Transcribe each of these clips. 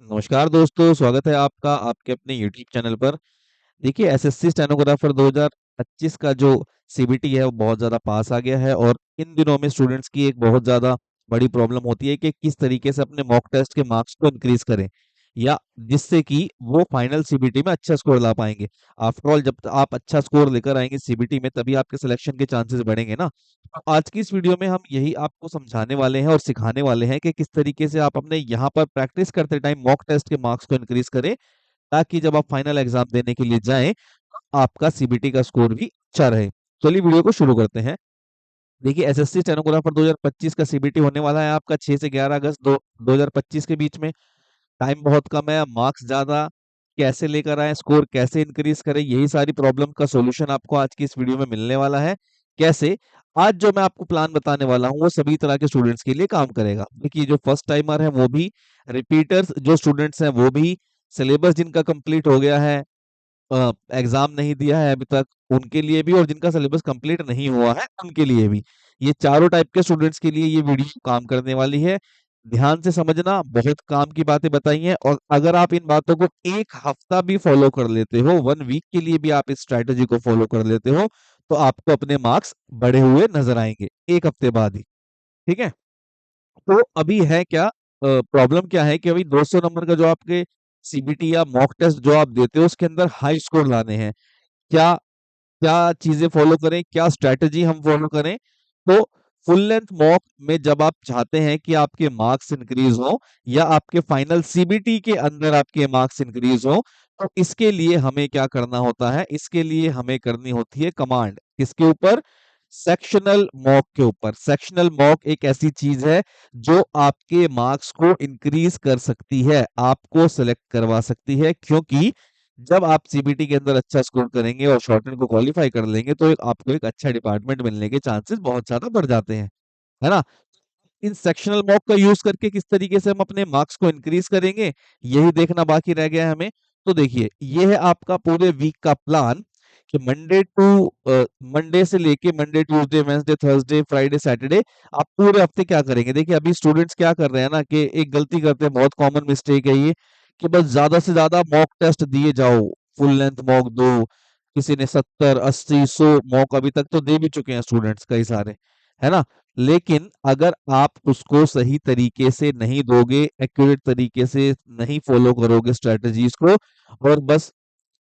नमस्कार दोस्तों, स्वागत है आपका आपके अपने YouTube चैनल पर। देखिए, एसएससी स्टेनोग्राफर 2025 का जो सीबीटी है वो बहुत ज़्यादा पास आ गया है और इन दिनों में स्टूडेंट्स की एक बहुत ज़्यादा बड़ी प्रॉब्लम होती है कि किस तरीके से अपने मॉक टेस्ट के मार्क्स को इंक्रीज करें या जिससे कि वो फाइनल सीबीटी में अच्छा स्कोर ला पाएंगे। आफ्टर ऑल, जब आप अच्छा स्कोर लेकर आएंगे सीबीटी में तभी आपके सिलेक्शन के चांसेस बढ़ेंगे ना। तो आज की इस वीडियो में हम यही आपको समझाने वाले हैं और सिखाने वाले हैं कि किस तरीके से आप अपने यहाँ पर प्रैक्टिस करते टाइम मॉक टेस्ट के मार्क्स को इंक्रीज करें, ताकि जब आप फाइनल एग्जाम देने के लिए जाएं आपका सीबीटी का स्कोर भी अच्छा रहे। चलिए वीडियो को शुरू करते हैं। देखिए, एसएससी स्टेनोग्राफर 2025 का सीबीटी होने वाला है आपका 6 से 11 अगस्त 2025 के बीच में। टाइम बहुत कम है, मार्क्स ज्यादा कैसे लेकर आए, स्कोर कैसे इंक्रीज करें, यही सारी प्रॉब्लम का सॉल्यूशन आपको आज की इस वीडियो में मिलने वाला है। कैसे? आज जो मैं आपको प्लान बताने वाला हूँ वो सभी तरह के स्टूडेंट्स के लिए काम करेगा। देखिए, जो फर्स्ट टाइमर है वो भी, रिपीटर्स जो स्टूडेंट्स हैं वो भी, सिलेबस जिनका कंप्लीट हो गया है, एग्जाम नहीं दिया है अभी तक उनके लिए भी, और जिनका सिलेबस कंप्लीट नहीं हुआ है उनके लिए भी, ये चारों टाइप के स्टूडेंट्स के लिए ये वीडियो काम करने वाली है। ध्यान से समझना, बहुत काम की बातें बताई हैं, और अगर आप इन बातों को एक हफ्ता भी फॉलो कर लेते हो, 1 वीक के लिए भी आप इस स्ट्रैटेजी को फॉलो कर लेते हो, तो आपको अपने मार्क्स बढ़े हुए नजर आएंगे एक हफ्ते बाद ही। ठीक है? तो अभी है क्या, प्रॉब्लम क्या है कि अभी 200 नंबर का जो आपके सीबीटी या मॉक टेस्ट जो आप देते हो उसके अंदर हाई स्कोर लाने हैं। क्या क्या चीजें फॉलो करें, क्या स्ट्रेटजी हम फॉलो करें? तो फुल लेंथ मॉक में जब आप चाहते हैं कि आपके मार्क्स इंक्रीज हो या आपके फाइनल सीबीटी के अंदर आपके मार्क्स इंक्रीज हो, तो इसके लिए हमें क्या करना होता है? इसके लिए हमें करनी होती है कमांड। किसके ऊपर? सेक्शनल मॉक के ऊपर। सेक्शनल मॉक एक ऐसी चीज है जो आपके मार्क्स को इंक्रीज कर सकती है, आपको सेलेक्ट करवा सकती है, क्योंकि जब आप सीबीटी के अंदर अच्छा स्कोर करेंगे और शॉर्टकट को क्वालिफाई कर लेंगे तो आपको एक अच्छा डिपार्टमेंट मिलने के चांसेस बहुत ज्यादा बढ़ जाते हैं, है ना। इन सेक्शनल मॉक का यूज करके किस तरीके से हम अपने मार्क्स को इंक्रीज करेंगे, यही देखना बाकी रह गया है हमें। तो देखिए, ये है आपका पूरे वीक का प्लान कि मंडे से लेके Monday, Tuesday, Wednesday, Thursday, Friday, Saturday आप पूरे हफ्ते क्या करेंगे। देखिए, अभी स्टूडेंट्स क्या कर रहे हैं ना, कि एक गलती करते हैं, बहुत कॉमन मिस्टेक है ये, कि बस ज्यादा से ज्यादा मॉक टेस्ट दिए जाओ, फुल लेंथ मॉक दो। किसी ने 70, 80, 100 मॉक अभी तक तो दे भी चुके हैं स्टूडेंट्स कई सारे, है ना। लेकिन अगर आप उसको सही तरीके से नहीं दोगे, एक्यूरेट तरीके से नहीं फॉलो करोगे स्ट्रेटजीज को, और बस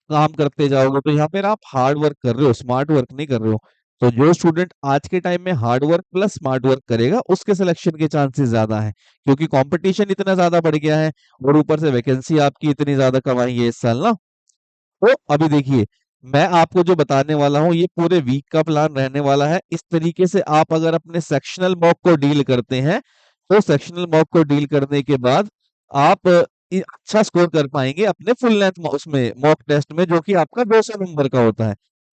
काम करते जाओगे, तो यहाँ पर आप हार्ड वर्क कर रहे हो, स्मार्ट वर्क नहीं कर रहे हो। तो जो स्टूडेंट आज के टाइम में hard work plus smart work करेगा उसके सिलेक्शन के चांसेस ज्यादा हैं, क्योंकि कंपटीशन इतना ज्यादा बढ़ गया है, और ऊपर से वैकेंसी आपकी इतनी ज्यादा कम आई है इस साल ना। तो अभी देखिए, मैं आपको जो बताने वाला हूँ ये पूरे वीक का प्लान रहने वाला है। इस तरीके से आप अगर अपने सेक्शनल मॉक को डील करते हैं, तो सेक्शनल मॉक को डील करने के बाद आप अच्छा स्कोर कर पाएंगे अपने फुल लेंथ उसमें मॉक टेस्ट में, जो कि आपका 200 नंबर का होता है।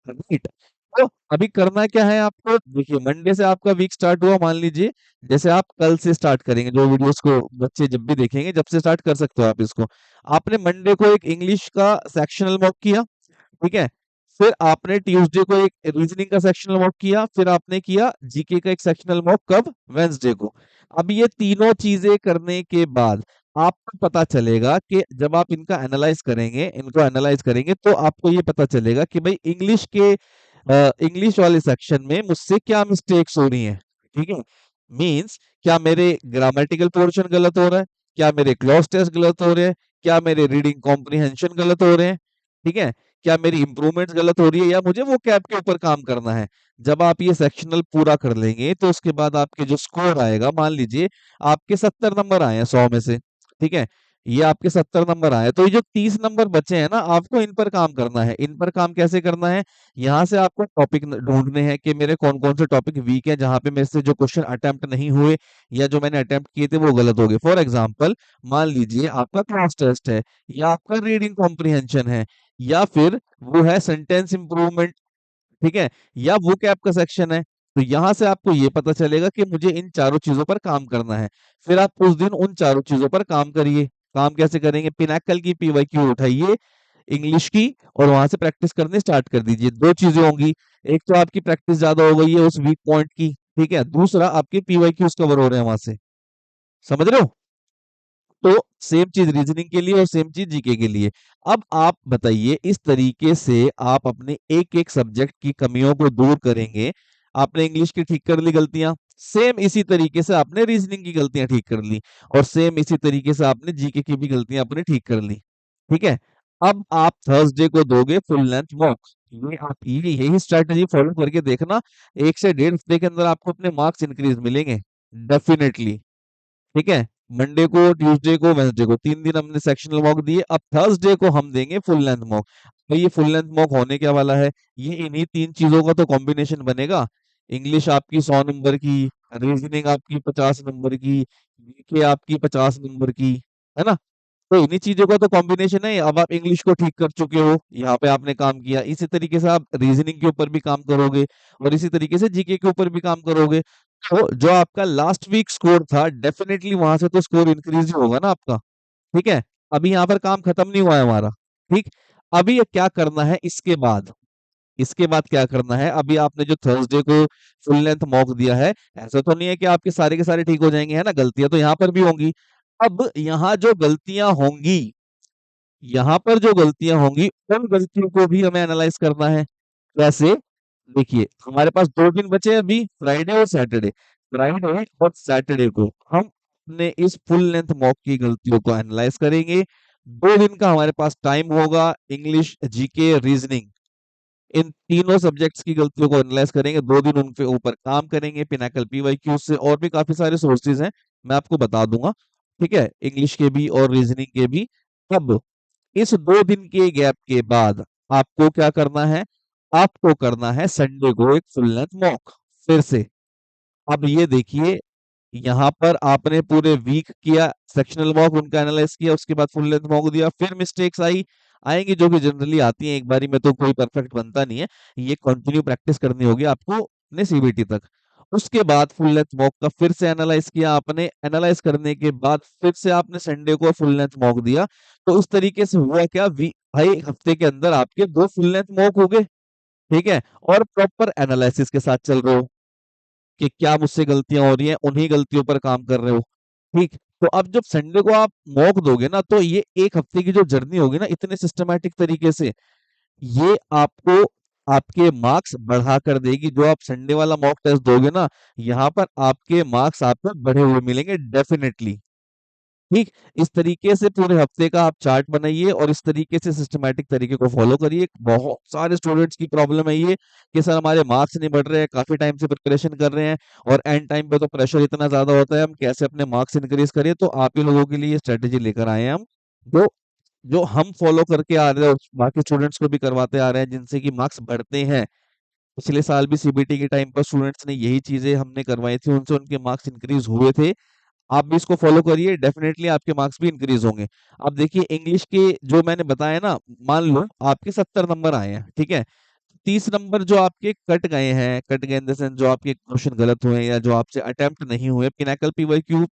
राइट? तो अभी करना क्या है आपको? देखिए, मंडे से आपका वीक स्टार्ट हुआ मान लीजिए, जैसे आप कल से स्टार्ट करेंगे, जो वीडियोस को बच्चे जब भी देखेंगे, जब से स्टार्ट कर सकते हो आप इसको। आपने मंडे को एक इंग्लिश का सेक्शनल मॉक किया, ठीक है। फिर आपने ट्यूसडे को एक रीजनिंग का सेक्शनल मॉक किया, फिर आपने किया जीके का एक सेक्शनल मॉक कब? वेंसडे को। अब ये तीनों चीजें करने के बाद आपको पता चलेगा कि जब आप इनका एनालाइज करेंगे, इनको एनालाइज करेंगे, तो आपको ये पता चलेगा कि भाई इंग्लिश वाले सेक्शन में मुझसे क्या मिस्टेक्स हो रही हैं। ठीक है? मींस, क्या मेरे ग्रामेटिकल पोर्शन गलत हो रहा है, क्या मेरे क्लॉज टेस्ट गलत हो रहे हैं, क्या मेरे रीडिंग कॉम्प्रिहेंशन गलत हो रहे हैं, ठीक है, क्या मेरी इंप्रूवमेंट्स गलत हो रही है, या मुझे वो कैप के ऊपर काम करना है। जब आप ये सेक्शनल पूरा कर लेंगे तो उसके बाद आपके जो स्कोर आएगा, मान लीजिए आपके 70 नंबर आए हैं 100 में से, ठीक है, ये आपके 70 नंबर आए, तो ये जो 30 नंबर बचे हैं ना, आपको इन पर काम करना है। इन पर काम कैसे करना है? यहाँ से आपको टॉपिक ढूंढने हैं कि मेरे कौन कौन से टॉपिक वीक है, जहां पे मेरे से जो क्वेश्चन अटेम्प्ट नहीं हुए या जो मैंने अटेम्प्ट किए थे वो गलत हो गए। फॉर एग्जाम्पल, मान लीजिए आपका क्लास टेस्ट है, या आपका रीडिंग कॉम्प्रिहेंशन है, या फिर वो है सेंटेंस इंप्रूवमेंट, ठीक है, या वो कैप का सेक्शन है। तो यहां से आपको ये पता चलेगा कि मुझे इन चारों चीजों पर काम करना है। फिर आप उस दिन उन चारों चीजों पर काम करिए। काम कैसे करेंगे? पिनाकल की पीवाईक्यू उठाइए, इंग्लिश की, और वहां से प्रैक्टिस करनी स्टार्ट कर दीजिए। दो चीजें होंगी, एक तो आपकी प्रैक्टिस ज्यादा हो गई है उस वीक पॉइंट की, ठीक है, दूसरा आपके पीवाईक्यूज कवर हो रहे हैं वहां से। समझ रहे हो? तो सेम चीज रीजनिंग के लिए और सेम चीज जीके के लिए। अब आप बताइए, इस तरीके से आप अपने एक एक सब्जेक्ट की कमियों को दूर करेंगे। आपने इंग्लिश की ठीक कर ली गलतियां, सेम इसी तरीके से आपने रीजनिंग की गलतियां ठीक कर ली, और सेम इसी तरीके से आपने जीके की भी गलतियां अपने ठीक कर ली। ठीक है। अब आप थर्सडे को दोगे फुल लेंथ मॉक। ये आप ये यही स्ट्रैटेजी फॉलो करके देखना, 1 से 1.5 हफ्ते के अंदर आपको अपने मार्क्स इंक्रीज मिलेंगे डेफिनेटली। ठीक है। मंडे को, ट्यूसडे को, वेंसडे को 3 दिन हमने सेक्शनल मॉक दिए, अब थर्सडे को हम देंगे फुल लेंथ मॉक। तो ये फुल लेंथ मॉक होने क्या वाला है, ये इन्हीं 3 चीजों का तो कॉम्बिनेशन बनेगा। इंग्लिश आपकी 100 नंबर की, रीजनिंग आपकी 50 नंबर की, जीके आपकी 50 नंबर की, है ना। तो इन्हीं चीजों का तो कॉम्बिनेशन है। अब आप इंग्लिश को ठीक कर चुके हो, यहाँ पे आपने काम किया, इसी तरीके से आप रीजनिंग के ऊपर भी काम करोगे, और इसी तरीके से जीके के ऊपर भी काम करोगे। तो जो आपका लास्ट वीक स्कोर था, डेफिनेटली वहां से तो स्कोर इंक्रीज ही होगा ना आपका। ठीक है। अभी यहाँ पर काम खत्म नहीं हुआ है हमारा। ठीक। अभी ये क्या करना है इसके बाद, इसके बाद क्या करना है, अभी आपने जो थर्सडे को फुल लेंथ मॉक दिया है, ऐसा तो नहीं है कि आपके सारे के सारे ठीक हो जाएंगे, है ना, गलतियां तो यहाँ पर भी होंगी। अब यहाँ जो गलतियां होंगी, यहाँ पर जो गलतियां होंगी, उन गलतियों को भी हमें एनालाइज करना है। कैसे? देखिए, हमारे पास 2 दिन बचे हैं अभी, फ्राइडे और सैटरडे। फ्राइडे और सैटरडे को हम अपने इस फुल लेंथ मॉक की गलतियों को एनालाइज करेंगे। 2 दिन का हमारे पास टाइम होगा, इंग्लिश, जीके, रीजनिंग, इन तीनों सब्जेक्ट्स की गलतियों को एनालाइज करेंगे। 2 दिन उनके ऊपर काम करेंगे, पिनाकल पीवाईक्यू से, और भी काफी सारे सोर्सेज हैं, मैं आपको बता दूंगा। ठीक है, इंग्लिश के भी और रीजनिंग के भी। अब इस 2 दिन के गैप के बाद आपको क्या करना है, आपको करना है संडे को एक फुल लेंथ मॉक फिर से। अब ये देखिए, यहाँ पर आपने पूरे वीक किया सेक्शनल मॉक, उनका एनालाइज किया, उसके बाद फुल लेंथ मॉक दिया, फिर मिस्टेक्स आएंगी जो कि जनरली आती हैं, एक बारी में तो कोई परफेक्ट बनता नहीं है। ये कंटिन्यू प्रैक्टिस करनी होगी आपको अपने सीबीटी तक। उसके बाद फुल लेंथ मॉक का फिर से एनालाइज किया आपने, एनालाइज करने के बाद फिर से आपने संडे को फुल लेंथ मॉक दिया। तो उस तरीके से हुआ क्या, भाई हफ्ते के अंदर आपके 2 फुल लेंथ मॉक हो गए। ठीक है। और प्रॉपर एनालिसिस के साथ चल रहे हो कि क्या मुझसे गलतियां हो रही हैं, उन्हीं गलतियों पर काम कर रहे हो। ठीक। तो अब जब संडे को आप मॉक दोगे ना, तो ये एक हफ्ते की जो जर्नी होगी ना, इतने सिस्टमैटिक तरीके से, ये आपको आपके मार्क्स बढ़ा कर देगी। जो आप संडे वाला मॉक टेस्ट दोगे ना, यहाँ पर आपके मार्क्स आपको बढ़े हुए मिलेंगे डेफिनेटली। ठीक। इस तरीके से पूरे हफ्ते का आप चार्ट बनाइए, और इस तरीके से सिस्टमैटिक तरीके को फॉलो करिए। बहुत सारे स्टूडेंट्स की प्रॉब्लम है ये, कि सर हमारे मार्क्स नहीं बढ़ रहे हैं, काफी टाइम से प्रिपरेशन कर रहे हैं, और एंड टाइम पे तो प्रेशर इतना ज्यादा होता है, हम कैसे अपने मार्क्स इंक्रीज करें। तो आप ही लोगों के लिए ये स्ट्रेटेजी लेकर आए हैं हम, जो जो हम फॉलो करके आ रहे हैं और बाकी स्टूडेंट्स को भी करवाते आ रहे हैं, जिनसे कि मार्क्स बढ़ते हैं। पिछले साल भी सीबीटी के टाइम पर स्टूडेंट्स ने यही चीजें हमने करवाई थी, उनसे उनके मार्क्स इंक्रीज हुए थे। आप भी इसको फॉलो करिए, डेफिनेटली आपके मार्क्स भी इंक्रीज होंगे। अब देखिए, इंग्लिश के जो मैंने बताया ना, मान लो आपके 70 नंबर आए हैं, ठीक है, 30 नंबर जो आपके कट गए हैं, कट गए इन द सेंस जो आपके क्वेश्चन गलत हुए हैं, या जो आपसे अटेम्प्ट नहीं हुए, पिनाकल पीवाईक्यू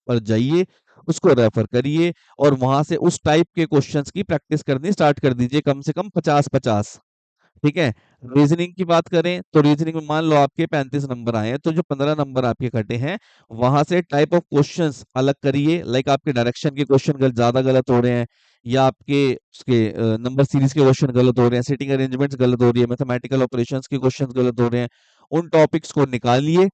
पर जाइए, उसको रेफर करिए, और वहां से उस टाइप के क्वेश्चंस की प्रैक्टिस करनी स्टार्ट कर दीजिए, कम से कम 50-50। ठीक है। रीजनिंग की बात करें तो रीजनिंग में मान लो आपके 35 नंबर आए हैं, तो जो 15 नंबर आपके कटे हैं, वहां से टाइप ऑफ क्वेश्चंस अलग करिए। लाइक आपके डायरेक्शन के क्वेश्चन ज्यादा गलत हो रहे हैं, या आपके उसके नंबर सीरीज के क्वेश्चन गलत हो रहे हैं, सिटिंग अरेंजमेंट्स गलत हो रही है, मैथमेटिकल ऑपरेशंस के क्वेश्चन गलत हो रहे हैं, उन टॉपिक्स को निकालिए।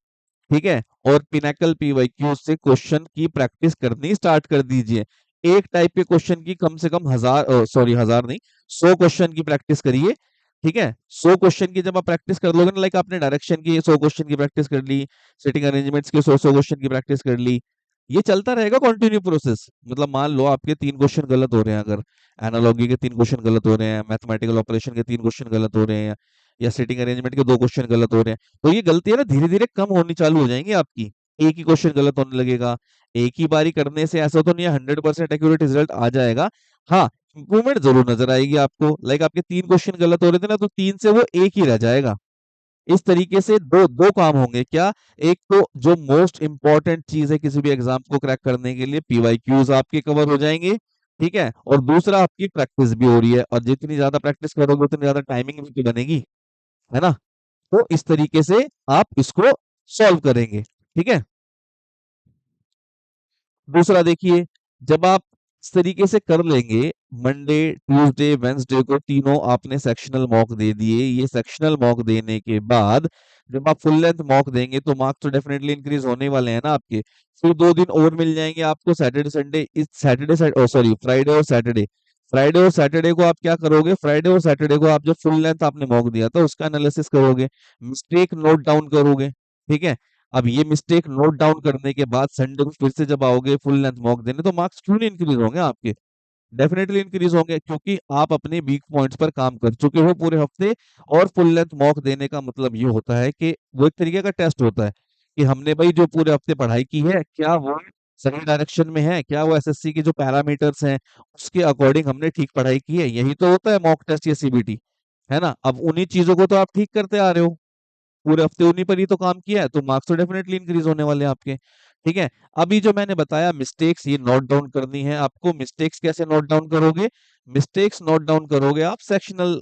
ठीक है। और पिनाकल पीवाईक्यू से क्वेश्चन की प्रैक्टिस करनी स्टार्ट कर दीजिए। एक टाइप के क्वेश्चन की कम से कम 1000, सॉरी 1000 नहीं, 100 क्वेश्चन की प्रैक्टिस करिए। ठीक है। 100 क्वेश्चन की जब आप प्रैक्टिस कर लोगे ना, लाइक आपने डायरेक्शन की 100 क्वेश्चन की प्रैक्टिस कर ली, सिटिंग अरेंजमेंट्स की 100 क्वेश्चन की प्रैक्टिस कर ली, ये चलता रहेगा कंटिन्यू प्रोसेस। मतलब मान लो आपके 3 क्वेश्चन गलत हो रहे हैं, अगर एनालॉगी के 3 क्वेश्चन गलत हो रहे हैं, मैथमेटिकल ऑपरेशन के 3 क्वेश्चन गलत हो रहे हैं, या सिटिंग अरेंजमेंट के 2 क्वेश्चन गलत हो रहे हैं, तो ये गलती है ना, धीरे धीरे कम होनी चालू हो जाएंगी आपकी। एक ही क्वेश्चन गलत होने लगेगा। एक ही बारी करने से ऐसा तो नहीं है 100% एक्यूरेट रिजल्ट आ जाएगा। हाँ, इंप्रूवमेंट जरूर नजर आएगी आपको। लाइक आपके 3 क्वेश्चन गलत हो रहे थे ना, तो 3 से वो एक ही रह जाएगा। इस तरीके से दो दो काम होंगे क्या, एक तो जो मोस्ट इंपॉर्टेंट चीज है किसी भी एग्जाम को क्रैक करने के लिए, पीवाईक्यूज आपके कवर हो जाएंगे। ठीक है। और दूसरा, आपकी प्रैक्टिस भी हो रही है, और जितनी ज्यादा प्रैक्टिस करोगे उतनी ज्यादा टाइमिंग भी तो बनेगी, है ना। तो इस तरीके से आप इसको सॉल्व करेंगे। ठीक है। दूसरा देखिए, जब आप इस तरीके से कर लेंगे, मंडे ट्यूसडे वेंसडे को तीनों आपने सेक्शनल मॉक दे दिए, ये सेक्शनल मॉक देने के बाद जब आप फुल लेंथ मॉक देंगे तो मार्क्स तो डेफिनेटली इंक्रीज होने वाले हैं ना आपके। फिर 2 दिन और मिल जाएंगे आपको, सैटरडे संडे, इस सैटरडे सॉरी फ्राइडे और सैटरडे। फ्राइडे और सैटरडे को आप क्या करोगे, फ्राइडे और सैटरडे को आप जो फुल लेंथ आपने मॉक दिया था उसका एनालिसिस करोगे, मिस्टेक नोट डाउन करोगे। ठीक है। अब ये मिस्टेक नोट डाउन करने के बाद संडे को फिर से जब आओगे फुल लेंथ मॉक देने, तो मार्क्स क्यों नहीं इंक्रीज होंगे आपके? डेफिनेटली इंक्रीज होंगे, क्योंकि आप अपने वीक पॉइंट्स पर काम कर चुके हो पूरे हफ्ते। और फुल लेंथ मॉक देने का मतलब ये होता है कि वो एक तरीके का टेस्ट होता है कि हमने भाई जो पूरे हफ्ते पढ़ाई की है, क्या वो सही डायरेक्शन में है, क्या वो एसएससी के जो पैरामीटर्स हैं उसके अकॉर्डिंग हमने ठीक पढ़ाई की है। यही तो होता है मॉक टेस्ट या सीबीटी, है ना। अब उन्हीं चीजों को तो आप ठीक करते आ रहे हो, पूरे हफ्ते उन्हीं पर ही तो काम किया है, तो मार्क्स तो डेफिनेटली इंक्रीज होने वाले हैं आपके। ठीक है। अभी जो मैंने बताया मिस्टेक्स ये नोट डाउन करनी है आपको। मिस्टेक्स कैसे नोट डाउन करोगे? मिस्टेक्स नोट डाउन करोगे आप सेक्शनल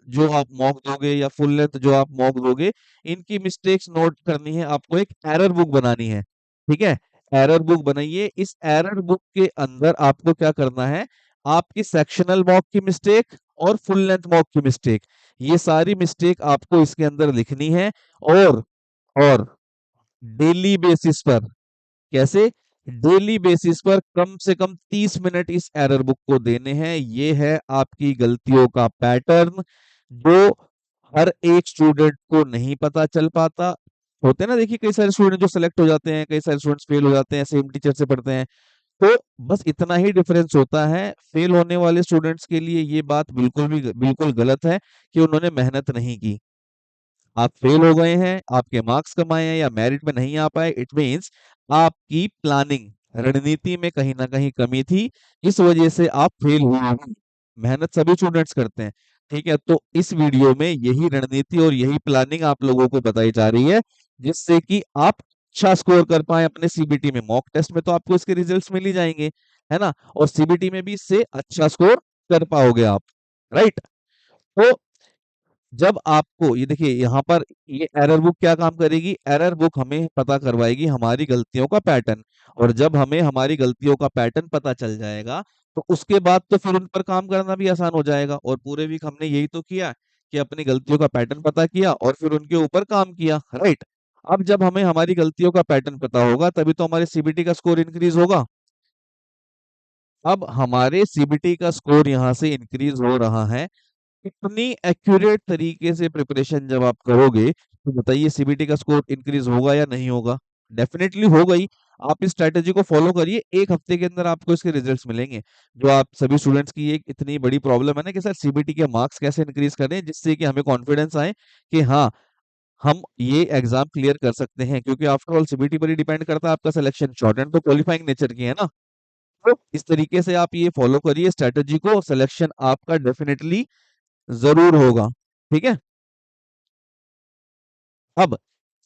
जो आप मॉक दोगे या फुल लेंथ जो आप मॉक दोगे, इनकी मिस्टेक्स नोट करनी है आपको, एक एरर बुक बनानी है। ठीक है। एरर बुक बनाइए। इस एरर बुक के अंदर आपको क्या करना है, आपकी सेक्शनल मॉक की मिस्टेक और फुल लेंथ मॉक की मिस्टेक, ये सारी मिस्टेक आपको इसके अंदर लिखनी है। और और डेली बेसिस पर, कैसे? डेली बेसिस पर कम से कम 30 मिनट इस एरर बुक को देने हैं। ये है आपकी गलतियों का पैटर्न, जो हर एक स्टूडेंट को नहीं पता चल पाता। होते हैं ना, देखिए कई सारे स्टूडेंट जो सेलेक्ट हो जाते हैं, कई सारे स्टूडेंट्स फेल हो जाते हैं, सेम टीचर से पढ़ते हैं। तो बस इतना ही डिफरेंस होता है। फेल होने वाले स्टूडेंट्स के लिए ये बात बिल्कुल गलत है कि उन्होंने मेहनत नहीं की। आप फेल हो गए हैं, आपके मार्क्स कम आए हैं या मेरिट में नहीं आ पाए, इट मींस आपकी प्लानिंग रणनीति में कहीं ना कहीं कमी थी, इस वजह से आप फेल हुए हैं। मेहनत सभी स्टूडेंट्स करते हैं। ठीक है। तो इस वीडियो में यही रणनीति और यही प्लानिंग आप लोगों को बताई जा रही है, जिससे कि आप अच्छा स्कोर कर पाए अपने सीबीटी में। मॉक टेस्ट में तो आपको इसके रिजल्ट्स मिल ही जाएंगे, है ना, और सीबीटी में भी इससे अच्छा स्कोर कर पाओगे आप। राइट। तो जब आपको ये देखिए यहाँ पर, ये एरर बुक क्या काम करेगी, एरर बुक हमें पता करवाएगी हमारी गलतियों का पैटर्न। और जब हमें हमारी गलतियों का पैटर्न पता चल जाएगा, तो उसके बाद तो फिर उन पर काम करना भी आसान हो जाएगा। और पूरे वीक हमने यही तो किया कि अपनी गलतियों का पैटर्न पता किया और फिर उनके ऊपर काम किया। राइट। अब जब हमें हमारी गलतियों का पैटर्न पता होगा, तभी तो हमारे सीबीटी का स्कोर इंक्रीज होगा। अब हमारे सीबीटी का स्कोर यहाँ से इंक्रीज हो रहा है। इतनी एक्यूरेट तरीके से प्रिपरेशन जब आप करोगे, तो बताइए सीबीटी का स्कोर इंक्रीज होगा या नहीं होगा? डेफिनेटली होगा ही। आप इस स्ट्रेटेजी को फॉलो करिए, एक हफ्ते के अंदर आपको इसके रिजल्ट्स मिलेंगे। जो आप सभी स्टूडेंट्स की एक इतनी बड़ी प्रॉब्लम है ना कि सर सीबीटी के मार्क्स कैसे इंक्रीज करें, जिससे कि हमें कॉन्फिडेंस आए कि हाँ, हम ये एग्जाम क्लियर कर सकते हैं। क्योंकि आफ्टर ऑल सीबीटी पर ही डिपेंड करता है आपका सिलेक्शन, शॉर्ट एंड तो क्वालिफाइंग नेचर की है ना। तो इस तरीके से आप ये फॉलो करिए स्ट्रेटेजी को, सिलेक्शन आपका डेफिनेटली जरूर होगा। ठीक है। अब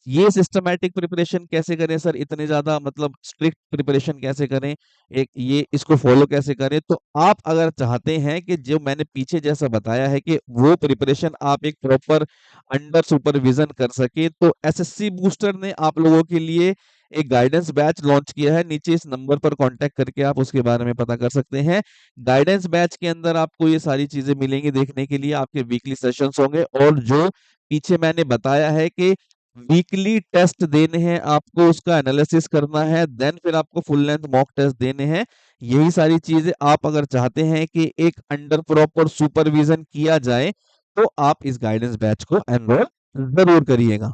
ये सिस्टमैटिक प्रिपरेशन कैसे करें सर, इतने ज्यादा मतलब स्ट्रिक्ट प्रिपरेशन कैसे करें, एक ये इसको फॉलो कैसे करें? तो आप अगर चाहते हैं कि जो मैंने पीछे जैसा बताया है कि वो प्रिपरेशन आप एक प्रॉपर अंडर सुपरविजन कर सके, तो एसएससी बूस्टर ने आप लोगों के लिए एक गाइडेंस बैच लॉन्च किया है। नीचे इस नंबर पर कांटेक्ट करके आप उसके बारे में पता कर सकते हैं। गाइडेंस बैच के अंदर आपको ये सारी चीजें मिलेंगी देखने के लिए, आपके वीकली सेशंस होंगे, और जो पीछे मैंने बताया है कि वीकली टेस्ट देने हैं आपको, उसका एनालिसिस करना है, देन फिर आपको फुल लेंथ मॉक टेस्ट देने हैं। यही सारी चीजें आप अगर चाहते हैं कि एक अंडर प्रॉपर सुपरविजन किया जाए, तो आप इस गाइडेंस बैच को एनरोल जरूर करिएगा।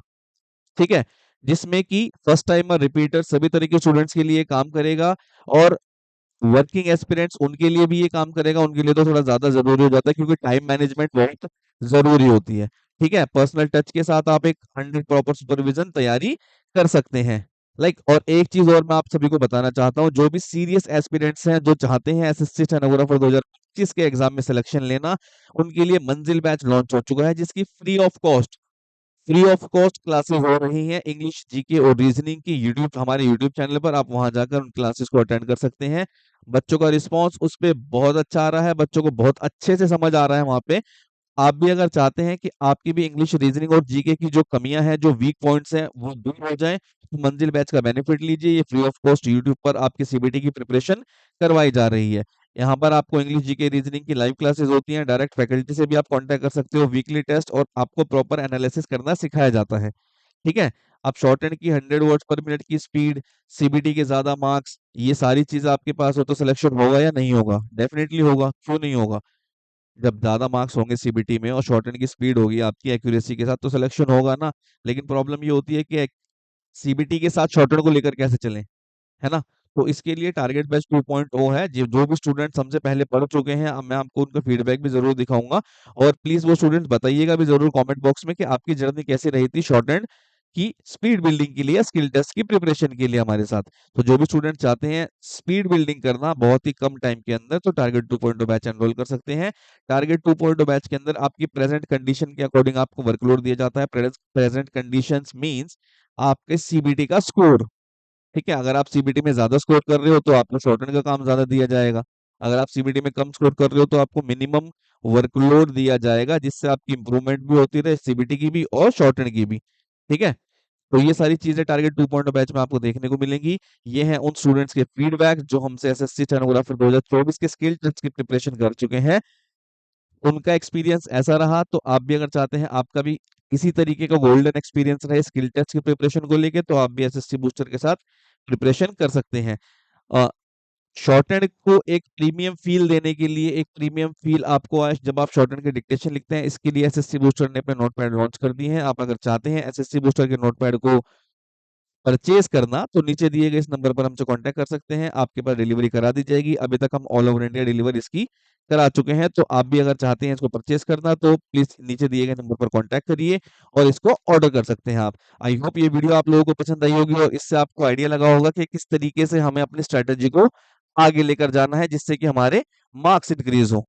ठीक है। जिसमें कि फर्स्ट टाइमर, रिपीटर, सभी तरह के स्टूडेंट्स के लिए काम करेगा। और वर्किंग एस्पिरेंट्स उनके लिए भी ये काम करेगा। उनके लिए तो थोड़ा ज्यादा जरूरी हो जाता है, क्योंकि टाइम मैनेजमेंट बहुत जरूरी होती है। ठीक है। पर्सनल टच के साथ आप एक 100 प्रॉपर सुपरविजन तैयारी कर सकते हैं। और एक चीज और मैं आप सभी को बताना चाहता हूँ, जो भी सीरियस एस्पिरेंट्स हैं जो चाहते हैं एसएससी स्टेनोग्राफर 2025 के एग्जाम में सिलेक्शन लेना, उनके लिए मंजिल बैच लॉन्च हो चुका है, जिसकी फ्री ऑफ कॉस्ट क्लासेस हो रही हैं, इंग्लिश, जीके और रीजनिंग की। यूट्यूब, हमारे यूट्यूब चैनल पर आप वहां जाकर उन क्लासेस को अटेंड कर सकते हैं। बच्चों का रिस्पांस उस पे बहुत अच्छा आ रहा है, बच्चों को बहुत अच्छे से समझ आ रहा है वहां पे। आप भी अगर चाहते हैं कि आपकी भी इंग्लिश, रीजनिंग और जीके की जो कमियां हैं, जो वीक पॉइंट्स हैं, वो दूर हो जाएं, तो मंजिल बैच का बेनिफिट लीजिए। ये फ्री ऑफ कॉस्ट यूट्यूब पर आपकी सीबीटी की प्रिपरेशन करवाई जा रही है। यहाँ पर आपको इंग्लिश, जीके, रीजनिंग की लाइव क्लासेस होती हैं। डायरेक्ट फैकल्टी से भी आप कांटेक्ट कर सकते हो। वीकली टेस्ट और आपको प्रॉपर एनालिसिस करना सिखाया जाता है। ठीक है। आप शॉर्ट हैंड की 100 वर्ड्स पर मिनट की स्पीड, सीबीटी के ज्यादा मार्क्स, ये सारी चीजें आपके पास हो तो सिलेक्शन होगा या नहीं होगा? डेफिनेटली होगा, क्यों नहीं होगा? जब ज्यादा मार्क्स होंगे सीबीटी में और शॉर्ट हैंड की स्पीड होगी आपकी एक्यूरेसी के साथ, तो सिलेक्शन होगा ना। लेकिन प्रॉब्लम ये होती है कि सीबीटी के साथ शॉर्ट हैंड को लेकर कैसे चलें, है ना? तो इसके लिए टारगेट बैच 2.0 है। जो भी स्टूडेंट्स हमसे पहले पढ़ चुके हैं, अब मैं आपको उनका फीडबैक भी जरूर दिखाऊंगा। और प्लीज वो स्टूडेंट्स बताइएगा भी जरूर कमेंट बॉक्स में कि आपकी जर्नी कैसी रही थी शॉर्ट हैंड की स्पीड बिल्डिंग के लिए, स्किल टेस्ट की प्रिपरेशन के लिए हमारे साथ। तो जो भी स्टूडेंट चाहते हैं स्पीड बिल्डिंग करना बहुत ही कम टाइम के अंदर, तो टारगेट 2.0 बैच एनरोल कर सकते हैं। टारगेट 2.0 बैच के अंदर आपकी प्रेजेंट कंडीशन के अकॉर्डिंग आपको वर्कलोड दिया जाता है। प्रेजेंट कंडीशंस मींस आपके सीबीटी का स्कोर। ठीक है। अगर आप सीबीटी में ज्यादा स्कोर कर रहे हो तो आपको शॉर्टहैंड का काम ज्यादा दिया जाएगा। अगर आप सीबीटी में कम स्कोर कर रहे हो तो आपको मिनिमम वर्कलोड दिया जाएगा, जिससे आपकी इंप्रूवमेंट भी होती रहे, सीबीटी की भी और शॉर्टहैंड की भी। ठीक है। तो ये सारी चीजें टारगेट 2.0 बैच में आपको देखने को मिलेंगी। ये हैं उन स्टूडेंट्स के फीडबैक जो हमसे एसएससी स्टेनोग्राफर 2024 के स्किल टेस्ट की प्रिपरेशन कर चुके हैं। उनका एक्सपीरियंस ऐसा रहा, तो आप भी अगर चाहते हैं आपका भी इसी तरीके का गोल्डन एक्सपीरियंस रहे स्किल टेस्ट की प्रिपरेशन को लेके, तो आप भी एसएससी बूस्टर के साथ प्रिपरेशन कर सकते हैं। शॉर्टहैंड को एक प्रीमियम फील देने के लिए, एक प्रीमियम फील आपको आज जब आप शॉर्टहैंड के डिक्टेशन लिखते हैं, इसके लिए एसएससी बूस्टर ने अपने नोटपैड लॉन्च कर दिए हैं। आप अगर चाहते हैं एसएससी बूस्टर के नोटपैड को परचेज करना, तो नीचे दिए गए इस नंबर पर हमसे कांटेक्ट कर सकते हैं। आपके पास डिलीवरी करा दी जाएगी। अभी तक हम ऑल ओवर इंडिया डिलीवरी इसकी करा चुके हैं। तो आप भी अगर चाहते हैं इसको परचेज करना, तो प्लीज नीचे दिए गए नंबर पर कांटेक्ट करिए और इसको ऑर्डर कर सकते हैं आप। आई होप ये वीडियो आप लोगों को पसंद आई होगी और इससे आपको आइडिया लगा होगा कि किस तरीके से हमें अपनी स्ट्रेटेजी को आगे लेकर जाना है, जिससे कि हमारे मार्क्स इंक्रीज हो।